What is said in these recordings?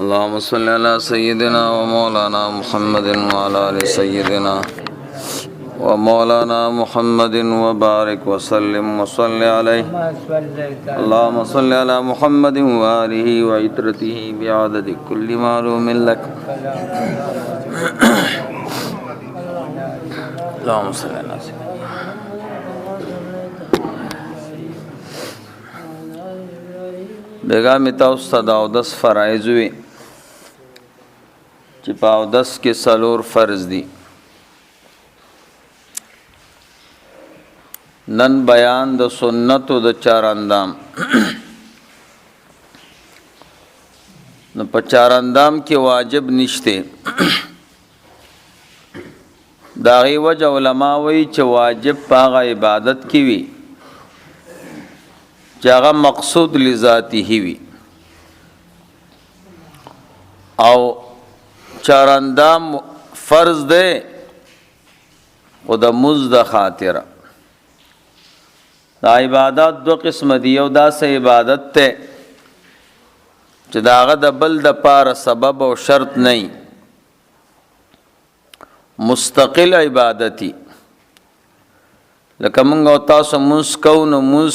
اللهم صل على سيدنا ومولانا محمد وعلى آل سيدنا ومولانا محمد وبارك وسلم وصل عليه. اللهم صل على محمد وآله وعترته بعدد كل معلوم لك. اللهم صل على سيدنا. بیگا می تاسو ته د اودس فرایض وي چې په اودس کې څلور فرض دي. نن بیان د سنتو د چار اندام. نو په چار اندام کې واجب نشته. دا غي وجه علما وایي چې واجب په هغه عبادت کې وي چې هغه مقصود لذاته وي او چار اندام فرض ده او د مزد خاطره. دا عبادت دو قسم دی. یو داسې عبادت ته چې دا هغه د بل د پاره سبب او شرط نه مستقل عبادتي. لکه موږ او تاسو موږ کو نو موږ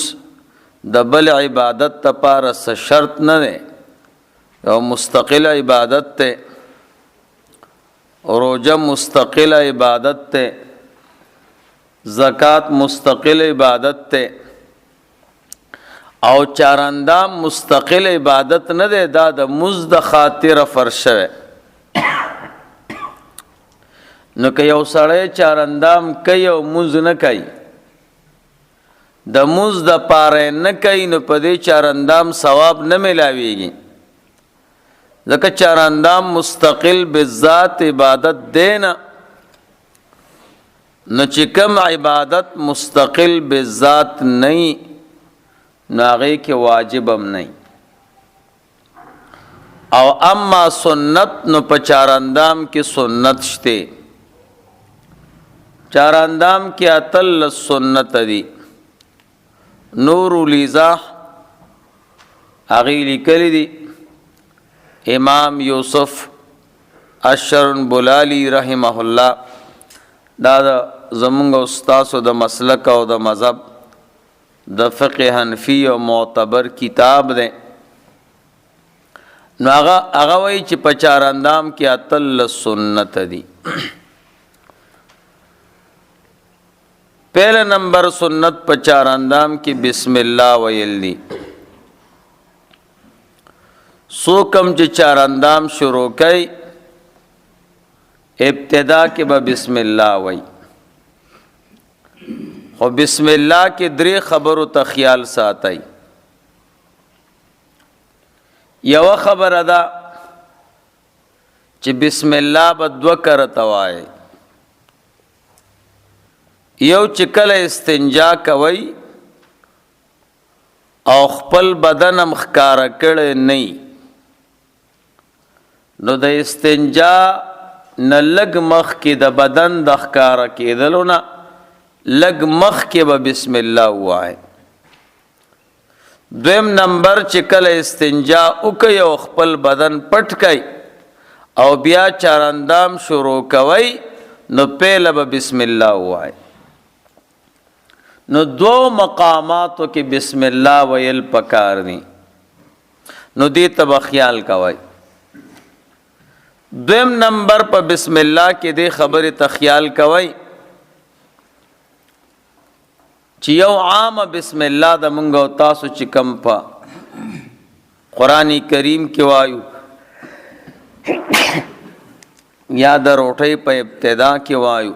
د بل عبادت ته پاره څه شرط نه دی. یو مستقل عبادت ته. روزه مستقل عبادت ته. زکات مستقل عبادت ته. او چاراندام مستقل عبادت نه دی. دا د مزد خاطر فرض شوی. نو که یو سړی چاراندام کوي او مز نه کوي د موز د پاره نه کوي نو په دې چاراندام ثواب نه ملاويږي. ځکه چاراندام مستقل بالذات عبادت دینا. نو چې کوم عبادت مستقل بالذات نه نو هغه کې واجب هم نه. او اما سنت نو په چاراندام کې سنت شته. چاراندام کې اتل سنت دي. نور الیزاح اغی لیکلی دی امام یوسف اشرن بلالی رحمه الله. دا زمونږ استاسو د مسلک او د مذهب د فقه حنفی او معتبر کتاب دی. نو هغه وایي چې په چاراندام کې اتل سنت دي. پہلا نمبر سنت په چاراندام کې بسم الله ویل دي. سو کم چې چاراندام شروع کوي ابتدا کې به بسم الله وای. خو بسم الله کې درې خبرو ته خیال ساتي. یو خبره ده چې بسم الله به دوه کرته وای. یو چې کله استنجا کوي او خپل بدن مخکاره کړي نه نو د استنجا نه لګ مخ کې د بدن د ښکارا کېدلو نه لګ مخ کې به بسم الله وای. دویم نمبر چې کله استنجا وکي او خپل بدن پټ کوي او بیا چاراندام شروع کوي نو پهله به بسم الله وای. نو دو مقاماتو کې بسم الله ویل پکار دي. نو دې ته به خیال کوئ. دویم نمبر په بسم الله کې دې خبرې ته خیال کوئ چې یو عام بسم الله د مونږ او تاسو چې کم په قرآن کریم کې وایو یا د روټۍ په ابتدا کې وایو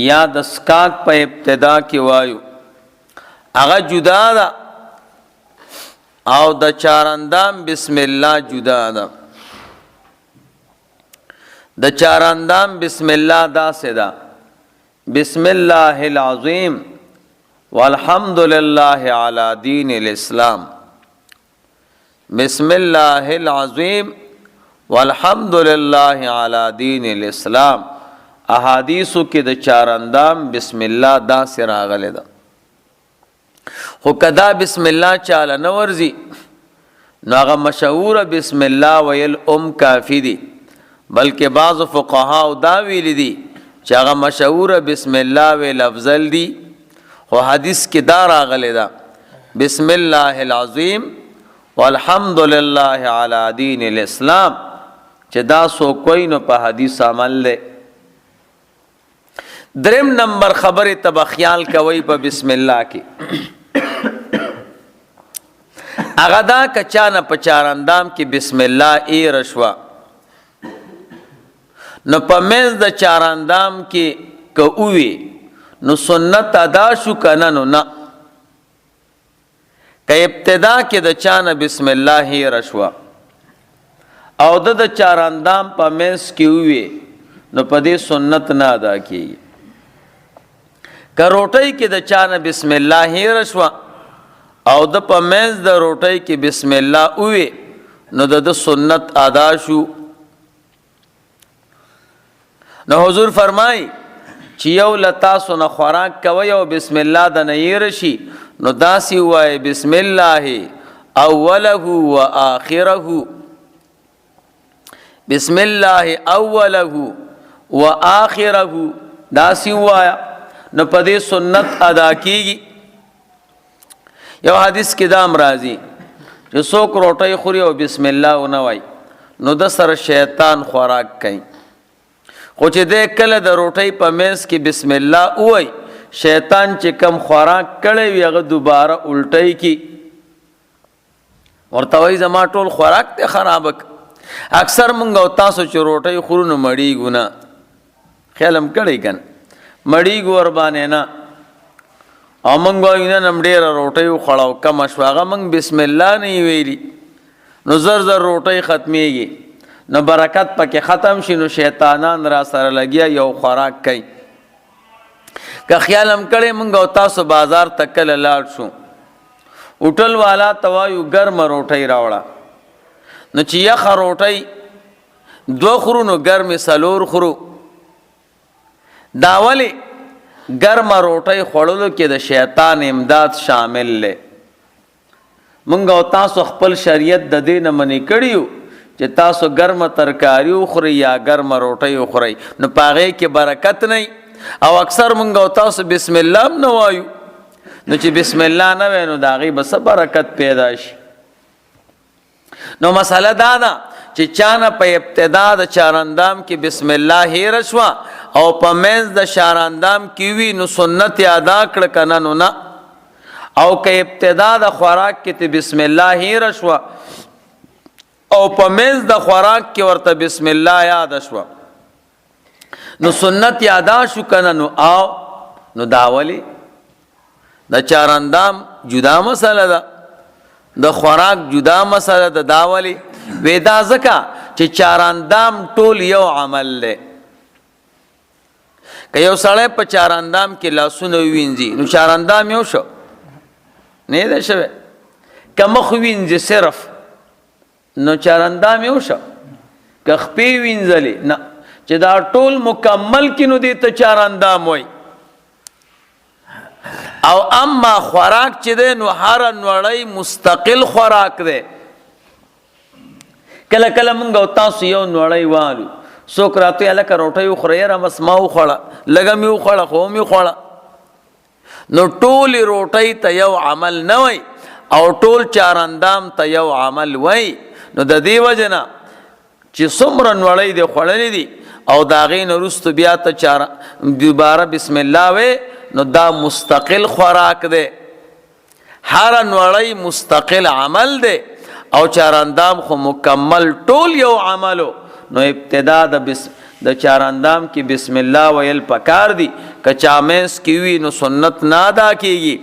یا د سکاک په ابتدا کې وایو هغه جدا ده او د چاراندام بسم الله جدا ده. د چاراندام بسم الله داسې ده بسم الله العظیم والحمد لله علی دین الاسلام. بسم الله العظیم والحمد لله علی دین الاسلام. احادیثو کې د چاراندام بسم الله دا سراغله ده. خو کدا بسم الله چاله نه ورزي نو هغه مشهور بسم الله ویل کافی دی، بلکې بعض فقها دا ویل دي چې هغه مشهور بسم الله ویل افضل دی. خو حدیث کې دا راغلی دا بسم الله العظیم والحمد لله علی دین الاسلام، چې دا سو کوئی نو په حدیث عمل لے. درم نمبر خبر تب خیال کوي په بسم الله کې اغدا کچانا په چاراندام کې بسم الله ای رشوا نو په مز د چاراندام کې کووي نو سنت ادا شو کنه نو نه. که ابتدا کې د چانه بسم الله ای رشوا او د چاراندام په مز کې وي نو په دې سنت نه ادا کیږي. که روټۍ کې د چانه بسم الله ای رشوا او د په مز د روټۍ کې بسم الله وي نو د سنت ادا شو. نو حضور فرمای چې یو لتاسو نه خوراک کوي او بسم الله د نه رشي نو داسي وای بسم الله اوله و آخره، بسم الله اوله و آخره داسي وای نو په دې سنت ادا کیږي. یو حدیث کې دام راځي چې څوک روټۍ خوري او بسم الله ونه وای نو د سره شیطان خوراک کوي. خو چې د کله د روټۍ په میز کې بسم الله وای شیطان چې کم خوراک کړي وي هغه دوباره الټی کی ورته وای زما ټول خوراک ته خراب. اکثر مونږ او تاسو چې روټۍ خورو نو مړی ګونه خیالم کړي کن مړی ګور باندې نه او مونږ وایو نه ډېره روټۍ وخوړه کم شوه هغه مونږ بسم الله نه ویلي نو زر زر روټۍ ختمیږي نو برکت پکې ختم شي نو شیطانان را سره لګیا یو خوراک کوي. که خیال هم کړی مونږ او تاسو بازار ته کله لاړ شو هوټل والا ته وایو ګرمه روټۍ راوړه نو چې یخه روټۍ دوه خورو نو ګرمې څلور خورو. دا ولې ګرمه روټۍ خوړلو کې د شیطان امداد شامل دی. مونږ او تاسو خپل شریعت د دې نه منې کړي چې تاسو ګرمه ترکاري وخورئ یا ګرمه روټۍ وخورئ نو په هغې کې برکت نه او اکثر مونږ او تاسو بسم الله هم نه وایو نو چې بسم الله نه وای نو د هغې به څه برکت پیدا شي. نو مسله دا ده چې چانه په ابتدا د چاراندام کې بسم الله هېره شوه او په منځ د شاراندام کې وي نو سنت ادا کړه کنه نو نه. او که ابتدا د خوراک کې ته بسم الله هېره شوه او په منځ د خوراک کې ورته بسم الله یاد شوه نو سنت ادا شو کنه نو او نو دا ولې د چاراندام جدا مسله ده د خوراک جدا مسله ده. دا ولې وې دا ځکه چې چاراندام ټول یو عمل دی. که یو سړی په چاراندام کې لاسونه ووینځي نو چاراندام یو شو نه دی شوی. که مخ ووینځي صرف نو چاراندام یو شو. که خپې وینځلې نه چې دا ټول مکمل کې نو دې ته چاراندام وایي. او اما خوراک چې دی نو هر نوړی مستقل خوراک دی. کله کله مونږ او تاسو یو نوړی والو څوک راته هلکه روټۍ وخوره یاره بس ما وخوړه لږه مې وخوړه خو مې وخوړه نو ټولې روټۍ ته یو عمل نه وای او ټول چاراندام ته یو عمل وای. نو د دې وجه نه چې څومره نوړۍ دې خوړلې دي او د هغې نه وروسته بیا ته دوباره بسم الله وی نو دا مستقل خوراک دی. هر نوړی مستقل عمل دی او چاراندام خو مکمل ټول یو عملو. نو ابتدا د چاراندام کې بسم الله ویل پکار دی. که چا منځ کې وي نو سنت نه ادا کیږي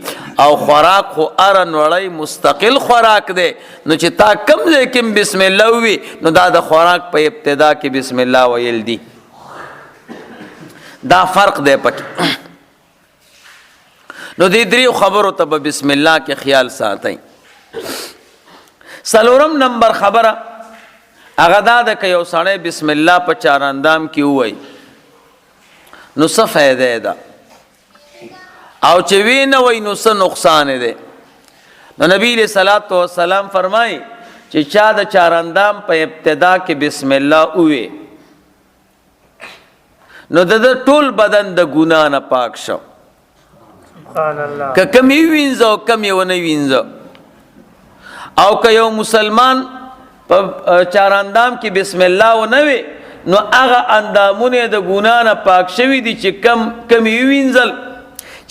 او خوراک خو هر نوړی مستقل خوراک دی. نو چې تا کم ځای کې بسم الله وي نو دا د خوراک په ابتدا کې بسم الله ویل دی. دا فرق دی پکې. نو دې دریو خبرو ته به بسم الله کې خیال ساتئ. څلورم نمبر خبره هغه دا ده که یو سړی بسم الله په چاراندام کې ووایي نو څه فایده ده او چې وی نه وایي نو څه نقصان دی. نو نبی علیه صلات وسلام فرمایي چې چې چا د چارندام په ابتدا کې بسم الله وې نو د ټول بدن د ګناه نه پاک شو. که کم یې وینځه او کم یې ونه وینځه. او که یو مسلمان په چارندام کې بسم الله ونه وې نو هغه اندامونه د ګناه نه پاک شوي دي چې کم یې وینځل،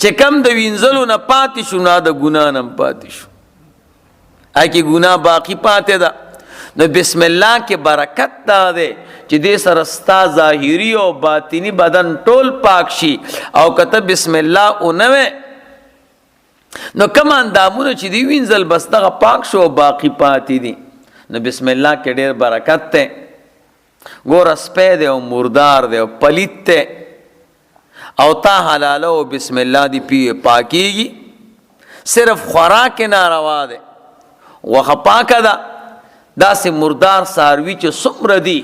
چې کم د وینځلو نه پاتې شو نه د ګناه نه پاتې شو، اکی ګناه باقی پاتې ده. نو بسم الله کې برکت دا ده چې دې سره ستا ظاهري او باطنی بدن ټول پاک شي. او کته بسم الله اونوي نو کوم اندامونه چې دی وینځل بس دغه پاک شو او باقی پاتې دي. نو بسم الله کې ډېر برکت ده. ګوره سپی دی او مردار دی او پلیت دی او تا حلاله او بسم الله دی پاکیږي. صرف خوراک ناروا ده، وخه پاکه ده. داسې مردار څاروي چې څومره دي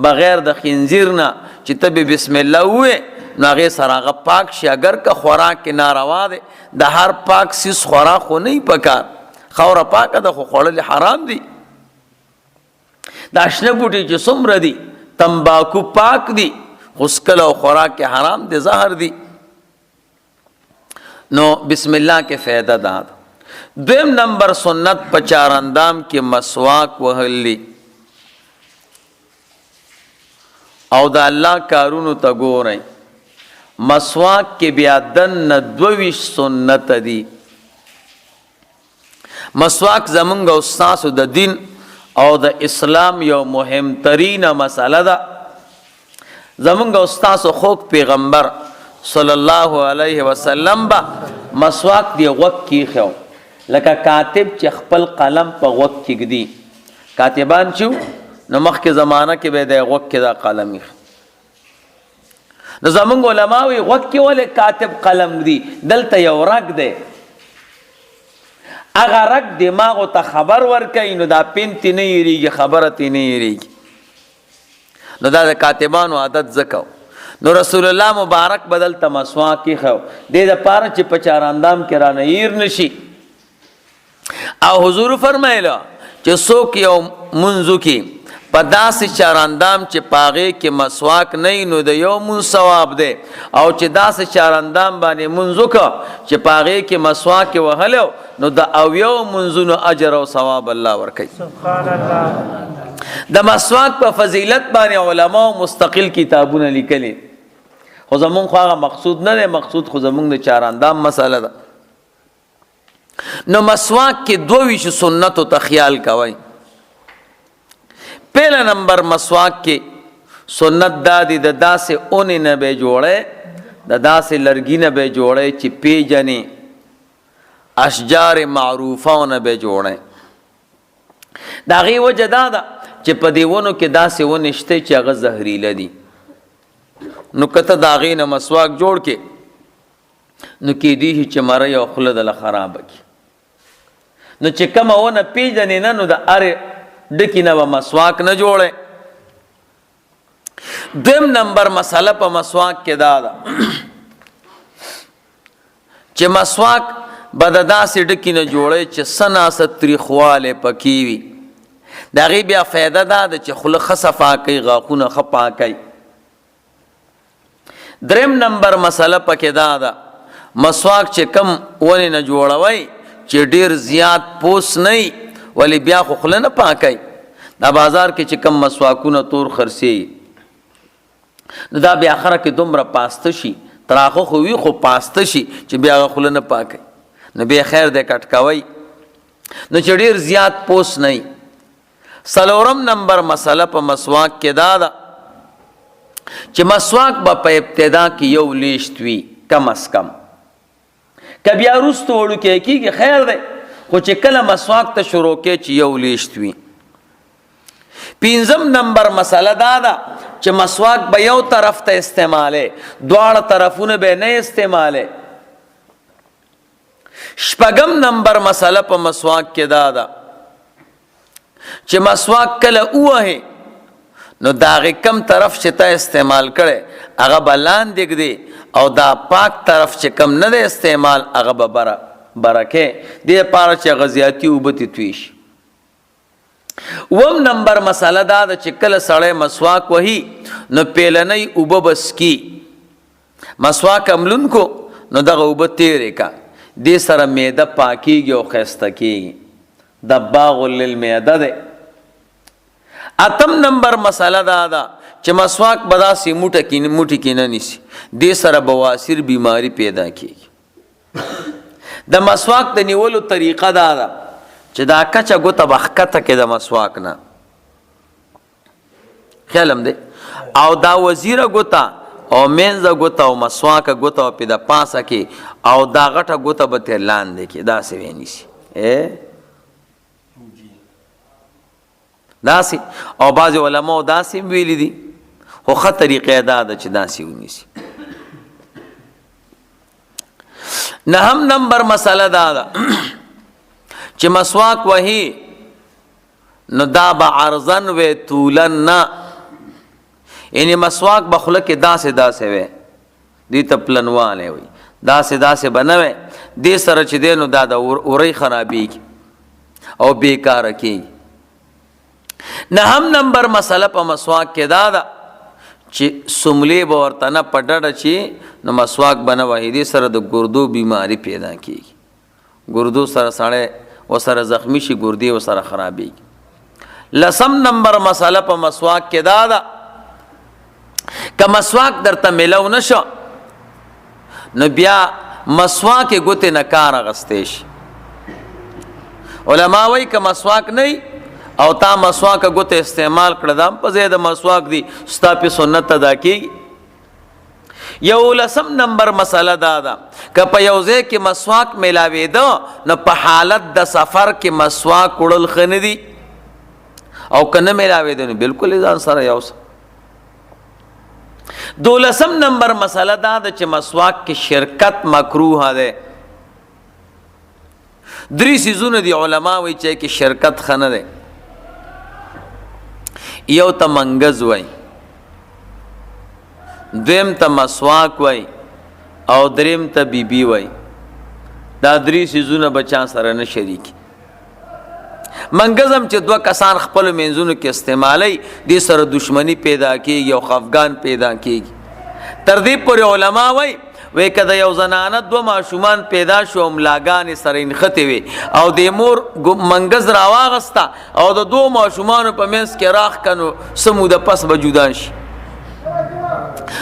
بغیر د خنزیر نه چې ته به بسم الله ووایې نو هغې سره هغه پاک شي. اگر که خوراک ناروا دی د هر پاک سیز خوراک خو نه وي پکار. خاوره پاکه ده خو خوړل حرام دي. دا شنه بوټي چې څومره دي تمباکو پاک دي خو څکل او خوراک حرام دي، زهر دي. نو بسم الله کې فایده ده. دویم نمبر سنت په چارندام کې مسواک وهل دي. او د الله کارونو ته ګورئ، مسواک کې بیا دننه 22 سنت دي. مسواک زمونږ او ستاسو د دین او د اسلام یو مهمترینه مسله ده. زمونږ او ستاسو خوږ پیغمبر صلی الله علیه وسلم به مسواک دی غوږ کېښو لکه کاتب چې خپل قلم په غوږ کېږدي. کاتبان چې نو مخکې زمانه کې به د غوږ کې دا قلم ایښ. نو زمونږ علما وایي غوږ کې ولې کاتب قلم دی؟ دلته یو رګ دی، هغه رګ دماغو ته خبر ورکوي نو دا پین تی نه هېرېږي، خبره تی نه هېرېږي. نو دا د کاتبانو عادت ځکه. نو رسول الله مبارک به دلته مسواک ایښو دې دپاره چې په چارندام کې رانه هېر نه شي. او حضور فرمایله چې څوک یو منځو کې په داسې چارندام چې په هغې کې مسواک نه وي نو د یو مونځ ثواب دی. او چې داسې چارندام باندې مونځ وکړه چې په هغې کې مسواک یې وهلی نو د 80 منځونو اجر او ثواب الله ورکوي. سبحان الله. د مسواک په فضیلت باندې علماو مستقل کتابونه لیکلي، خو زمونږ خو هغه مقصود نه دی، مقصود خو زمونږ د چارندام مسله ده. نو مسواک کې 22 سنتو ته خیال کوئ. پہلا نمبر مسواک کې سنت دا دی د داسې اونې نه به جوړی، د داسې لرګي نه به جوړی چې پیژنې، اشجار معروفونه به جوړی. د هغې وجه دا ده چې په دې ونو کې داسې ونې شته چې هغه زهریله دي. نو که ته د هغې نه مسواک جوړ کې نو کیدی شي چې مرۍ او خوله دله خرابه کړي. نو چې کومه ونه پیژنې نه نو د هرې ډکې نه به مسواک نه جوړی. دویم نمبر مسله په مسواک کې دا ده چې مسواک به د داسې ډکې نه جوړی چې څه ناسه تریخوالی پکې وي. د هغې بیا فایده دا ده چې خوله ښه صفا کوي، غاښونه ښه پاکوي. دریم نمبر مسله پکې دا ده مسواک چې کم ونې نه جوړوئ چې ډېر زیات پوس نه وي ولی بیا خو خوله نه پاکوي. دا بازار کې چې کم مسواکونه تور خرڅېږي نو دا بیا آخره کې دومره پاسته شي، تراخه خو وي خو پاسته شي چې بیا هغه خوله نه پاکوي. نو بیا خیر دی کټ کوئ نو چې ډېر زیات پوس نه وي. څلورم نمبر مسله په مسواک کې دا ده چې مسواک به په ابتدا کې یو لیشت وي کم از کم. که بیا وروسته وړوکی کېږي خیر دی، خو چې کله مسواک ته شروع کې چې یو لیشت وي. پنځم نمبر مسله دا ده چې مسواک به یو طرف ته استعمالی، دواړه طرفونه به نه استعمالی. شپږم نمبر مسله په مسواک کې دا ده چې مسواک کله ووهې نو د هغې کم طرف چې ته استعمال کړی هغه به لاندې ږدې او دا پاک طرف چې کم نه دی استعمال هغه به برکې دې لپاره چې هغه زیاتي اوبه تې توی شي. وم نمبر مسله دا د چې کله سړی مسواک وهي نو پیلنی اوبه بس کی مسواک عملون کو نو دغه اوبه تیرې کا دې سره معده پاکیږي او ښایسته کیږي دباغ للمعده ده. اتم نمبر مسله دا ده چې مسواک به داسې موټی کې نه نیسي دې سره بواسیر بیماری پیدا کیږي. د مسواک د نیولو طریقه دا ده چې دا کچه ګوته به ښکته کې د مسواک نه خیال هم دی او دا وزیره ګوته او منځه ګوته او مسواکه ګوته او پې د پاسه کې او دا غټه ګوته به ترې لاندې کې داسې ونیسي داسې او بعضې علماو داسې هم ویلي دي خو ښه طریقه دا ده چې داسې ونیسي. نهم نمبر مسله دا ده چې مسواک وهي نو دا به عرضن وی طولن نه یعنی مسواک به خوله کې داسې وی دې ته پلنوالی وي داسې به نه وی دې سره چې دی نو دا د ورۍ خرابېږي او بېکاره کېږي. نهم نمبر مسله په مسواک کې دا ده چې سملې به ورته نه په ډډه چې نو مسواک به نه وهي دې سره د ګردو بیماری پیدا کېږي ګردو سره سړی وسره زخمی شي ګردې وسره خرابېږي. لسم نمبر مسله په مسواک کې دا ده که مسواک درته میلو نشو نو بیا مسواک ګوتې نه کار اخیستی شي. علما وایي که مسواک نه او تا مسواک ګوتې استعمال کړه دا هم په ځای د مسواک دی ستا پې سنت ادا کېږي. یو لسم نمبر مسله دا ده که په یو ځای کې مسواک میلاوېده نو په حالت د سفر کې مسواک وړل ښه نه دي او که نه میلاوېده نو بلکل ځان سره یوسه. دولسم نمبر مسله دا ده چې مسواک کې شرکت مکروه ده. درې څیزونه دي علما وایي چې کې شرکت ښه نه دی. یو ته منګز وایي دویم ته مسواک وای او دریم ته بیبي وای دا درې څیزونه بچا سره نه شریک. منګزم چې دوه کسان خپل منځونو کې استعمالي دې سره دشمنی پیدا کیږي او خفګان پیدا کیږي. تر دې پورې علما وای که د یو زنانه دوه ماشومان پیدا شو ملاګانې سره نښتې وي او د مور منګز راواغسته او د دوه ماشومانو په منځ کې راخ کنو څه موده پس به جدا شي.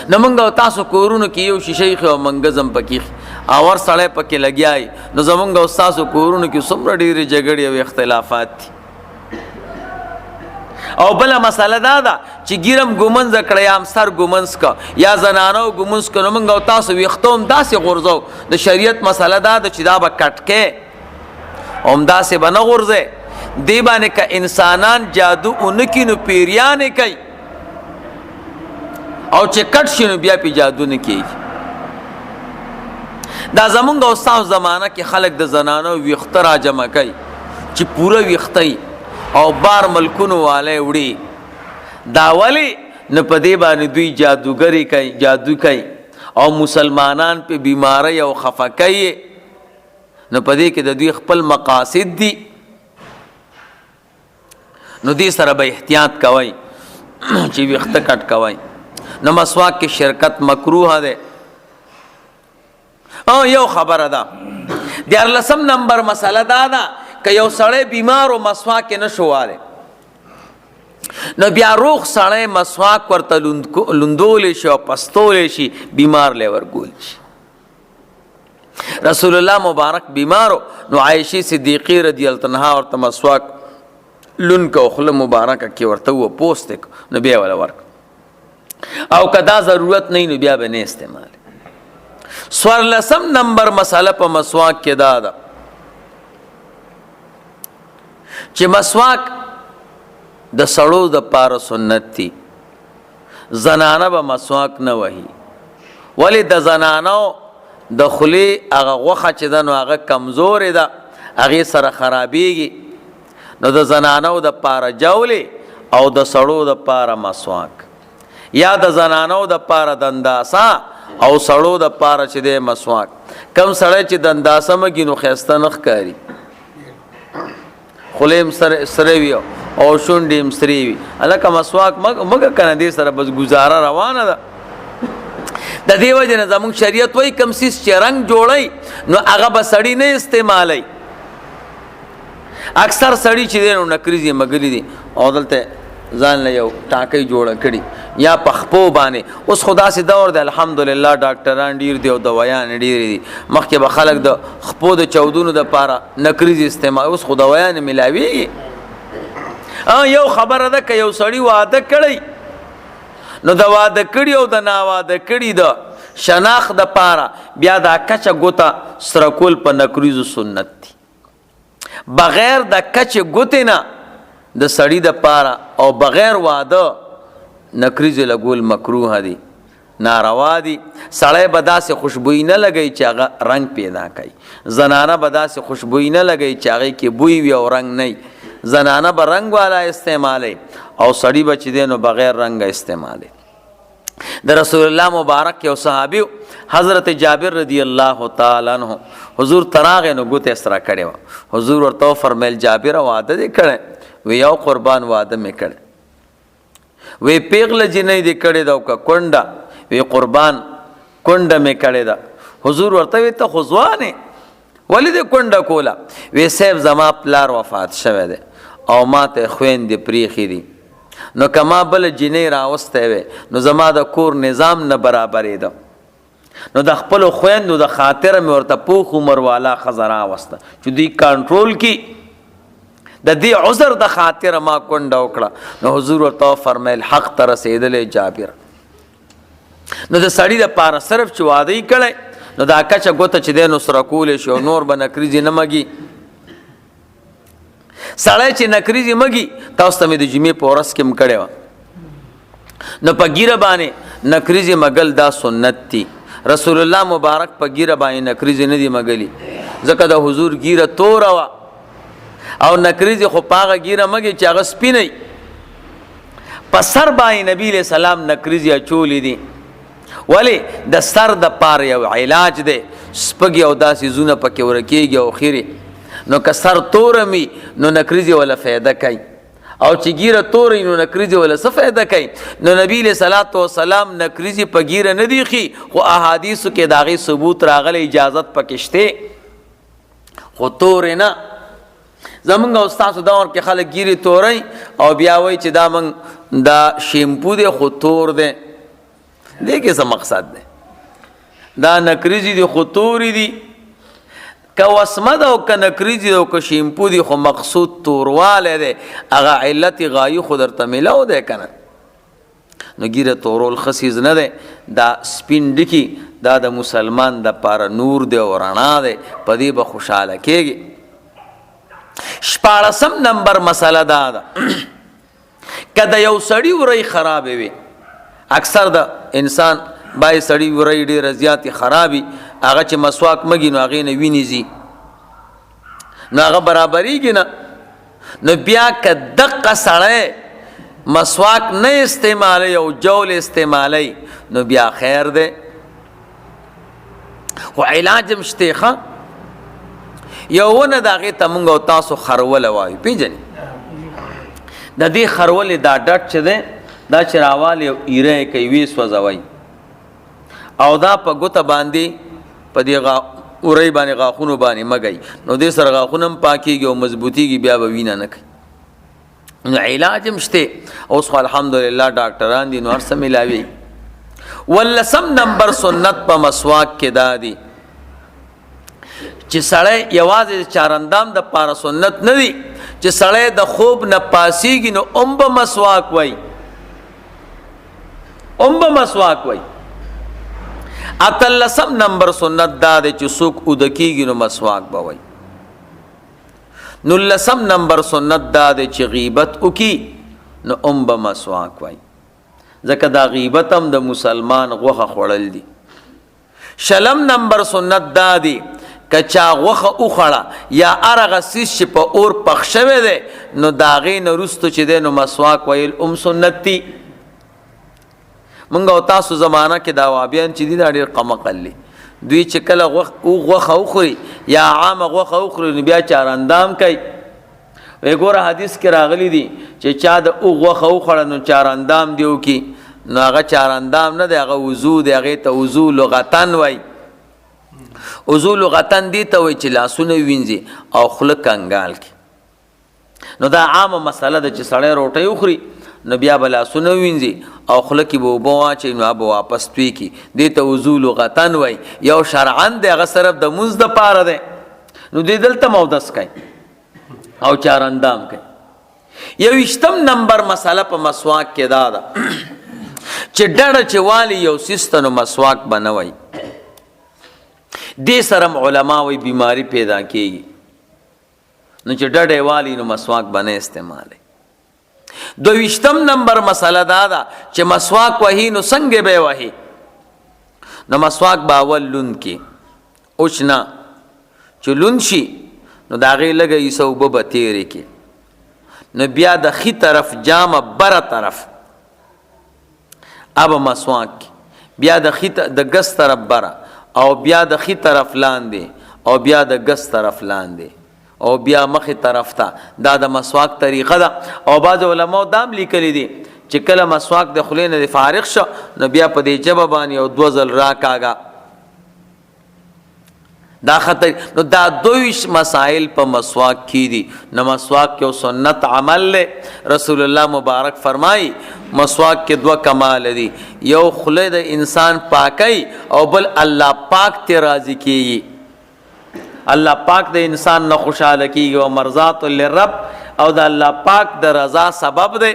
نو موږ او تاسو کورونو کې یو شیشه ایښی او منګزم پکې ایښي او ور سړی پکې لګیایي نو زموږ او ستاسو کورونو کې څومره ډېرې جګړې او اختلافات دي. او بله مسله دا ده چې ګیرم ګومنځه کړه یا امسر ګومنځ که یا زنانو ګومنځ که نو موږ او تاسو ویښته هم داسې غورځو. د شریعت مسله دا ده چې دا به کټ کې او همداسې به نه غورځې دې باندې که انسانان جادو ونه کړي نو پیریانې کوي او چې کټ شي نو بیا پې جادو نه کېږي. دا زمونږ او ستاسو زمانه کې خلک د زنانو ویښته را جمع کوي چې پوره ویښته او بار ملکونو والی وړي. دا ولې نه په دې باندې دوی جادوګري کوي جادو کوي او مسلمانان پې بیماری او خفه کوي نو په دې کې د دوی خپل مقاصد دي. نو دې سره به احتیاط کوئ چې ویښته کټ کوئ. نو مسواک کې شرکت مکروه ده. یو خبره ده دیارلسم نمبر مسله دا ده که یو سړی بیمار و مسواک نه شو والی نو بیا روغ سړی مسواک ورته لوندولی شي او پستولی شي بیمار لی ورګول شي. رسول الله مبارک بیمارو نو عایشې صدیقې رضی الله عنها ورته مسواک لون که خوله مبارکه کې ورته و پوست نو بیا ولا ورک او که دا ضرورت نه نو بیا به نه استعمال. څوارلسم نمبر مسله په مسواک کې دا ده چې مسواک د سړو د پاره سنت دي. زنانه به مسواک نه وهي ولې د زنانو د خولې هغه غوښه چې ده نو هغه کمزورې ده هغې سره خرابېږي. نو د زنانو د پاره جولې او د سړو د پاره مسواک یا د زنانو د پاره دنداسه او سړو د پاره چې دی مسواک. کم سړی چې دنداسه مګي نو ښایسته نه ښکاري خولې هم سره وي او شونډې هم سرې وي هلکه مسواک مګه که نه دې سره بس ګزاره روانه ده د دې وجې نه زموږ شریعت وایي کوم څیز چې رنګ جوړی نو هغه به سړي نه استعمالی اکثر سړي چې دی نو نکریز یې مګلي دي او دلته ځان له یو ټاکۍ جوړه کړي یا په خپو باندې اوس خو داسې دور دی الحمدلله ډاکټران ډېر دي او دوایان ډېرې دي مخکې به خلک د خپو د چودونو دپاره نکریز استعمال اوس خو دوایانې میلاویږي یو خبره ده که یو سړي واده کړی نو د واده کړي او د ناواده کړي د شناخت دپاره بیا دا کچه ګوته سره کول په نکریزو سنت دي بغیر د کچې ګوتې نه د سړي دپاره او بغیر واده نکریزې لګول مکروه دي ناروا دي سړی به داسې خوشبویي نه لګوي چې هغه رنګ پیدا کوي زنانه به داسې خوشبویي نه لګوي چې هغې کې بوی وي او رنګ نه زنانه به رنګ والا استعمالی او سړي به چې دی نو بغیر رنګ استعمالی د رسول الله مبارک یو صحابي حضرت جابر رضی الله تعالی عنہ حضور تراغې نو ګوتې سره کړې وه حضور ورته وفرمیل جابره واده دې کړی وی یو قربان واده مې کړی وی پیغله جنۍ دې کړې ده او که کونډه وی قربان کونډه مې کړې ده حضور ورته وی ته خو ځوانې ولې دې کونډه کوله وی صاحب زما پلار وفات شوی دی او ما ته خویندې پریښې دي نو که ما بله جنۍ راوستی وی نو زما د کور نظام نه برابرېده نو د خپلو خویندو د خاطره مې ورته پوخ عمر والا ښځه راوسته چې دوی کنټرول کي د دې عذر د خاطره ما کونډه وکړه نو حضور ورته فرمیل حق ته رسېدلی جابر نو د سړي دپاره صرف چې واده یې کړی نو دا کچه ګوته چې دی نو سره کولی شي او نور به نکریزې نه مږي سړی چې نکریزې مږي تاسو ته مې د جمعې په ورځ کې هم کړې وه نو په ګیره باندې نکریزې مګل دا سنت دي رسول الله مبارک په ګیره باندې نکریزې نه دي مګلي ځکه د حضور ګیره توره وه او نکریزې خو په هغه ګیره مګي چې هغه سپینی په سر باندې نبی علیه السلام نکریزې اچولې دي ولې د سر د پاره یو علاج دی سپږې او داسې زونه پکې ورکېږي او خیرې نو که سر توره می نو نکریزې وله فایده کوي او چې ګیره تورې نو نکریزې وله څه فایده کوي نو نبی علیه صلات وسلام نکریزې په ګیره نه دي خي خو احادیثو کې د هغې ثبوت راغلی اجازت پکې شته خو تورې نه زمونږ او ستاسو دور کې خلک ګیرې تورئ او بیا وایي چې دا موږ دا شیمپو دی خو تور دی دې کې څه مقصد دی دا نکریزې دي خو تورې دي که وسمه ده او که نکریزې ده او که شیمپو دي خو مقصود توروالی دی هغه علت غایي خو درته میلاو دی که نه نو ګیره تورول ښه څیز نه دی دا سپین ډکي دا د مسلمان دپاره نور دی او رڼا دی په دې به خوشحاله کېږي شپاړسم نمبر مسله دا ده که د یو سړي ورۍ خرابې وي اکثر د انسان بای سړي ورۍ ډېره زیاتې خرابي هغه چې مسواک مګي نو هغې نه وینې ځي نو هغه برابرېږي نه نو بیا که دقه سړی مسواک نه استعمالی او جول استعمالی نو بیا خیر دی خو علاج هم شته ښه یو ونه د هغې ته مونږ او تاسو خروله وایو پېژنې د دې خرولې دا ډټ چې دی دا چې راوال یو ایره یې کوي ویې سوځوئ او دا په ګوته باندې په دې ورۍ باندې غاښونو باندې مګئ نو دې سره غاښونه هم پاکېږي او مضبوطېږي بیا به وینه نه کوي نو علاج هم شته اوس خو الحمدلله ډاکټران دي نو هر څه میلاوي ولسم نمبر سنت په مسواک کې دا دی چې سړی یوازې د چارندام د پاره سنت نه دی چې سړی د خوب نه پاسېږي نو ام به مسواک وایي اتلسم نمبر سنت دا دی چې څوک اوده کېږي نو مسواک به وایي نولسم نمبر سنت دا دی چې غیبت وکړي نو ام به مسواک وایي ځکه دا غیبت هم د مسلمان غوښه خوړل دي شلم نمبر سنت دا دی که چا غوښه وخوړه یا هغه څیز چې په اور پخ شوی دی نو د هغې نه وروستو چې دی نو مسواک ویل ام سنت دي مونږ او تاسو زمانه کې دا وابیان چې دي دا ډېر قمقل دي دوی چې کله غوښه وخوري یا عامه غوښه وخوري نو بیا چارندام کوي وی ګوره حدیث کې راغلی دي چې چا د اوغ غوښه وخوړه نو چاراندام دی وکي نو هغه چاراندام نه دی، هغه وضو دی، هغې ته وضو لغتن وایي. وضو لغتن دی ته وایي چې لاسونه وینځي او خوله کنګال کړي. نو دا عامه مسله ده چې سړی روټۍ وخوري نو بیا به لاسونه وینځي او خوله کې به اوبه واچوي نو به واپس توی کړي، دې ته وضو لغتن وایي. یو شرعن دی هغه صرف د مونځ دپاره دی، نو دې دلته مودس کوي او چاراندام کوي. 21 نمبر مسله په مسواک کې دا ده چې ډډه چې والي یو څیز ته نو مسواک به نه وایي. دې سره علما وایي بیماری پیدا کېږي، نو چې ډډې والی نو مسواک به نه استعمالی. 22 نمبر مسله دا ده چې مسواک وهي نو څنګه به وهي؟ نو مسواک به اول لوند کې اوچ نه چې لوند شي نو د هغې لږه ایسه اوبه به تېرې کړي، نو بیا د ښي طرف جامه بره طرف ابه مسواک کې، بیا د ګس طرف بره او بیا د ښي طرف لاندې او بیا د ګس طرف لاندې او بیا مخې طرف ته. دا د مسواک طریقه ده. او بعض علماء دام لیکلی دي چې کله مسواک د خولې نه فارغ شو نو بیا په دې ژبه باندې یو 2 ځل راکاږه. دا خطر. نو دا 22 مسائل په مسواک کې دي. نو مسواک یو سنت عمل له رسول الله مبارک فرمایي مسواک کې 2 کمال دي، یو خوله د انسان پاکي او بل الله پاک ته راضي کیږي. الله پاک د انسان نه خوشاله کیږي او مرضات للرب او د الله پاک د رضا سبب دی.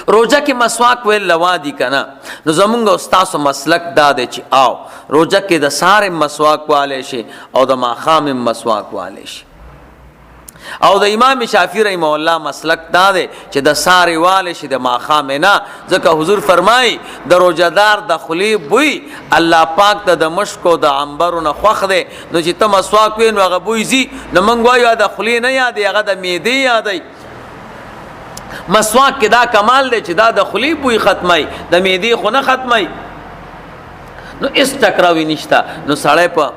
روزه کې مسواک ویل لوا دي کنه، نو زمونږ استاد مسلک دا دی چې آو روزه کې د سارې مسواک والے شي او د ماښام مسواک والے شي. او د امام شافعي رحمه الله مسلک دا دی چې د سارې والے شي د ماښام نه، ځکه حضور فرمایي د روزهدار د خولې بوی الله پاک ته د مشکو د عنبرو نه خوښ دی. نو چې ته مسواک وې نو هغه بوی ځي، نو موږ وایو د خولې نه یادوي، هغه د معدې یادوي. مسواک کې دا کمال دی چې دا د خولې بوی ختموي، د معدې خو نه ختموي. نو اس ټکراوي نشته. نو سړی په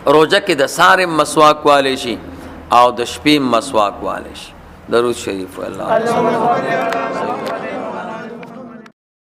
روزه کې د سارې مسواک والے شي او د شپې مسواک والے شي. درود شریف الله